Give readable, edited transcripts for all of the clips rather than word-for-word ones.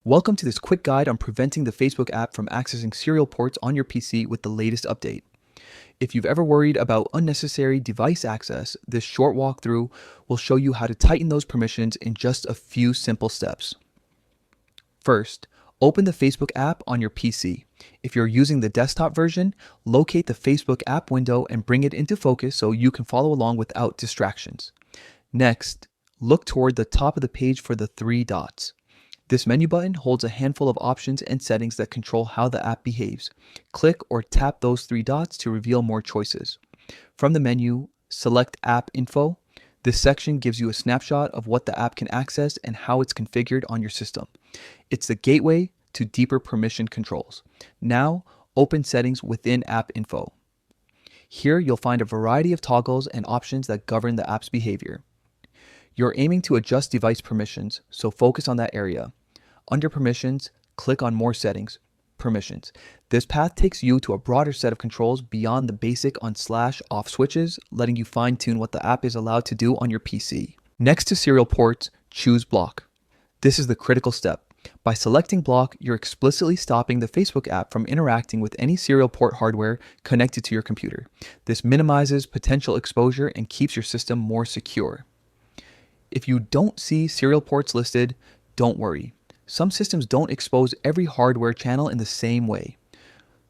Welcome to this quick guide on preventing the Facebook app from accessing serial ports on your PC with the latest update. If you've ever worried about unnecessary device access, this short walkthrough will show you how to tighten those permissions in just a few simple steps. First, open the Facebook app on your PC. If you're using the desktop version, locate the Facebook app window and bring it into focus so you can follow along without distractions. Next, look toward the top of the page for the three dots. This menu button holds a handful of options and settings that control how the app behaves. Click or tap those three dots to reveal more choices. From the menu, select App Info. This section gives you a snapshot of what the app can access and how it's configured on your system. It's the gateway to deeper permission controls. Now, open Settings within App Info. Here, you'll find a variety of toggles and options that govern the app's behavior. You're aiming to adjust device permissions, so focus on that area. Under Permissions, click on More Settings, Permissions. This path takes you to a broader set of controls beyond the basic on/off switches, letting you fine-tune what the app is allowed to do on your PC. Next to serial ports, choose Block. This is the critical step. By selecting Block, you're explicitly stopping the Facebook app from interacting with any serial port hardware connected to your computer. This minimizes potential exposure and keeps your system more secure. If you don't see serial ports listed, don't worry. Some systems don't expose every hardware channel in the same way.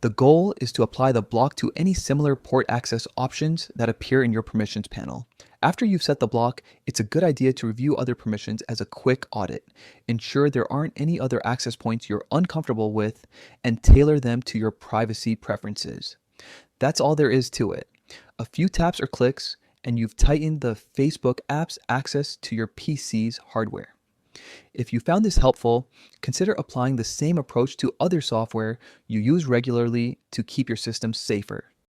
The goal is to apply the block to any similar port access options that appear in your permissions panel. After you've set the block, it's a good idea to review other permissions as a quick audit. Ensure there aren't any other access points you're uncomfortable with and tailor them to your privacy preferences. That's all there is to it. A few taps or clicks, and you've tightened the Facebook app's access to your PC's hardware. If you found this helpful, consider applying the same approach to other software you use regularly to keep your system safer.